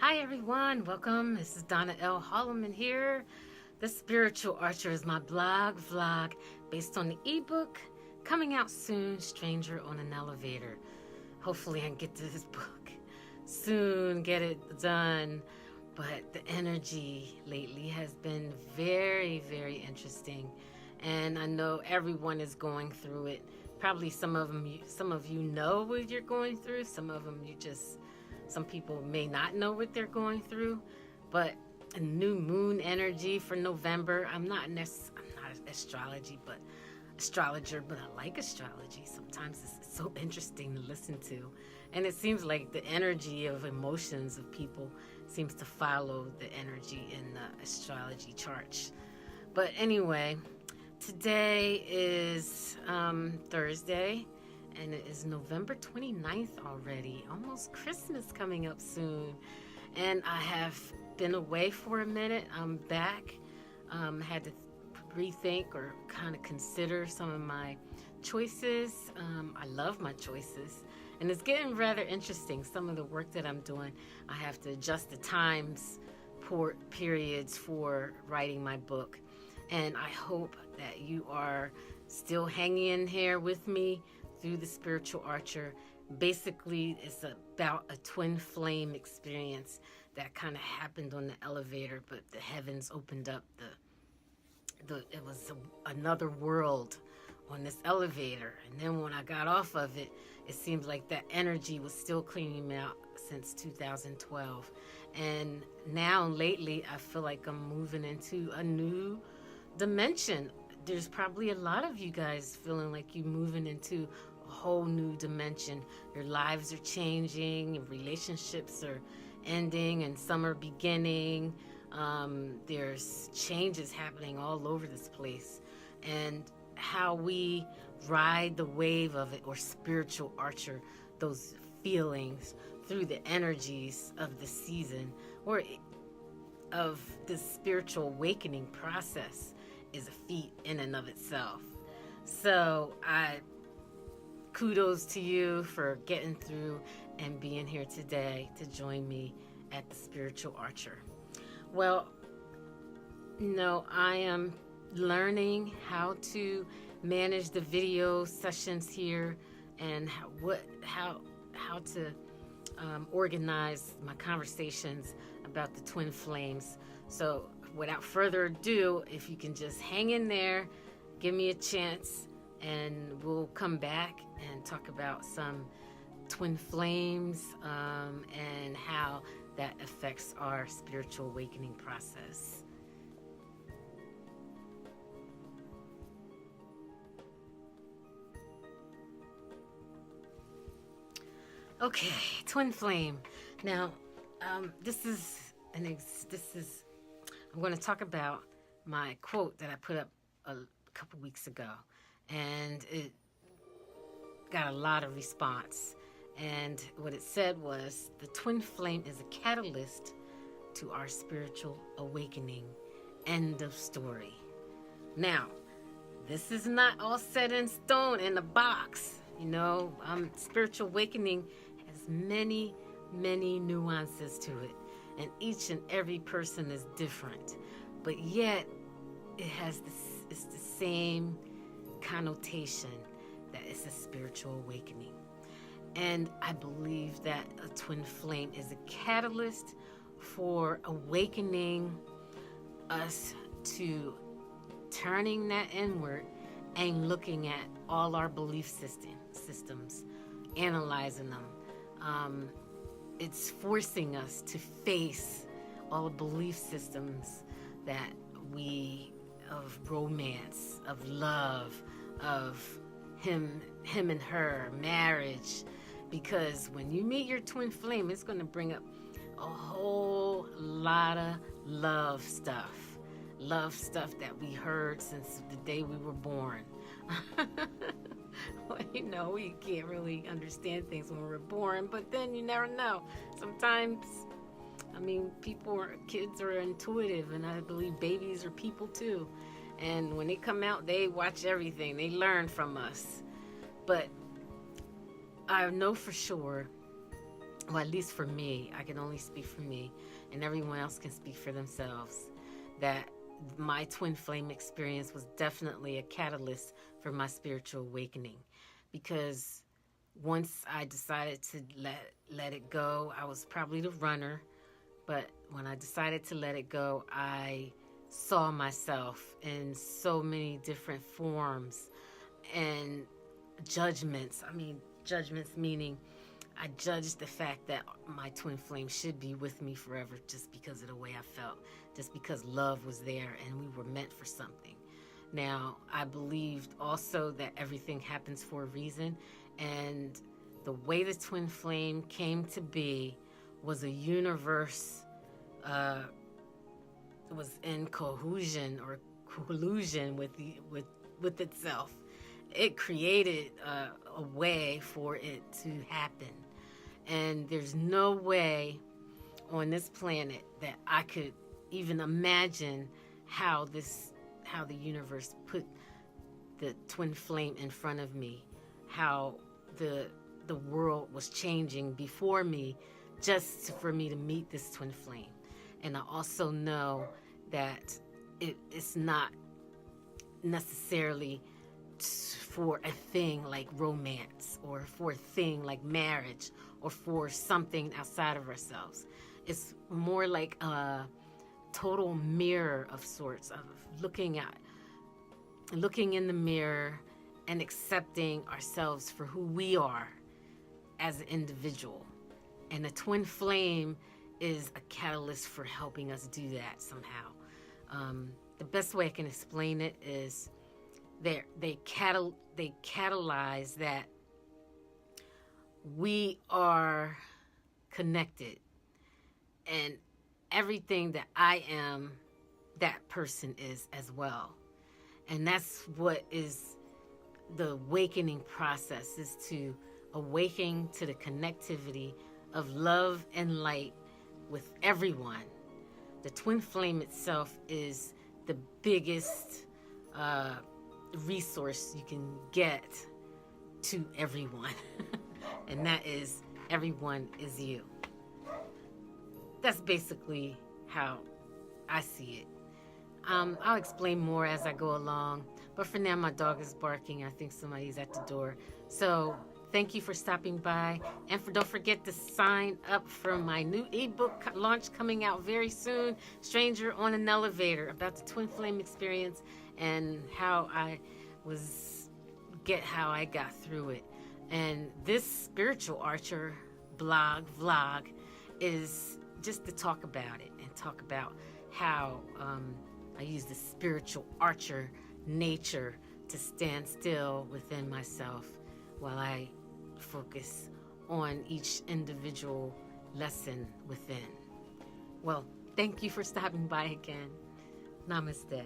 Hi everyone, welcome. This is Donna L. Holloman here. The Spiritual Archer is my vlog based on the ebook coming out soon, Stranger on an Elevator. Hopefully I can get to this book soon, get it done. But the energy lately has been very, very interesting. And I know everyone is going through it. Probably some of you know what you're going through. Some people may not know what they're going through, but a new moon energy for November. I'm not an astrologer, but I like astrology. Sometimes it's so interesting to listen to. And it seems like the energy of emotions of people seems to follow the energy in the astrology charts. But anyway, today is Thursday, and it is November 29th already. Almost Christmas coming up soon. And I have been away for a minute. I'm back. Had to rethink or kind of consider some of my choices. I love my choices. And it's getting rather interesting. Some of the work that I'm doing, I have to adjust the periods for writing my book. And I hope that you are still hanging in here with me through the Spiritual Archer. Basically, it's about a twin flame experience that kind of happened on the elevator, but the heavens opened up. It was another world on this elevator. And then when I got off of it, it seems like that energy was still cleaning me out since 2012. And now lately, I feel like I'm moving into a new dimension. There's probably a lot of you guys feeling like you're moving into a whole new dimension. Your lives are changing, your relationships are ending, and some are beginning. There's changes happening all over this place. And how we ride the wave of it, or spiritual archer, those feelings through the energies of the season, or of the spiritual awakening process, is a feat in and of itself. So kudos to you for getting through and being here today to join me at the Spiritual Archer. Well, I am learning how to manage the video sessions here, and how to organize my conversations about the twin flames. So without further ado, if you can just hang in there, give me a chance, and we'll come back and talk about some twin flames, and how that affects our spiritual awakening process. Okay, twin flame. Now, I'm going to talk about my quote that I put up a couple weeks ago, and it got a lot of response. And what it said was, the twin flame is a catalyst to our spiritual awakening. End of story. Now, this is not all set in stone in a box. Spiritual awakening has many, many nuances to it. And each and every person is different. But yet, it's the same connotation, that it's a spiritual awakening. And I believe that a twin flame is a catalyst for awakening us to turning that inward and looking at all our belief systems, analyzing them. It's forcing us to face all the belief systems that of romance, of love, of him and her, marriage. Because when you meet your twin flame, it's going to bring up a whole lot of love stuff that we heard since the day we were born. Well, we can't really understand things when we're born, but then you never know. Sometimes, kids are intuitive, and I believe babies are people too. And when they come out, they watch everything. They learn from us. But I know for sure well, at least for me, I can only speak for me, and everyone else can speak for themselves, that my twin flame experience was definitely a catalyst for my spiritual awakening. Because once I decided to let it go, I was probably the runner, but when I decided to let it go, I saw myself in so many different forms and judgments. I mean, judgments meaning I judged the fact that my twin flame should be with me forever just because of the way I felt, just because love was there and we were meant for something. Now, I believed also that everything happens for a reason, and the way the twin flame came to be was a universe, was in collusion with itself. It created a way for it to happen. And there's no way on this planet that I could even imagine how the universe put the twin flame in front of me, how the world was changing before me just for me to meet this twin flame. And I also know that it's not necessarily for a thing like romance or for a thing like marriage or for something outside of ourselves. It's more like a total mirror of sorts, of looking in the mirror and accepting ourselves for who we are as an individual. And the twin flame is a catalyst for helping us do that somehow. The best way I can explain it is they catalyze that we are connected, and everything that I am, that person is as well. And that's what is the awakening process, is to awaken to the connectivity of love and light with everyone. The twin flame itself is the biggest resource you can get to everyone. And that is, everyone is you. That's basically how I see it. I'll explain more as I go along, but for now my dog is barking. I think somebody's at the door. So thank you for stopping by, and don't forget to sign up for my new ebook launch coming out very soon, Stranger on an Elevator, about the twin flame experience and how I got through it. And this Spiritual Archer vlog is just to talk about it and talk about how I use the spiritual archer nature to stand still within myself while I focus on each individual lesson within. Well, thank you for stopping by again. Namaste.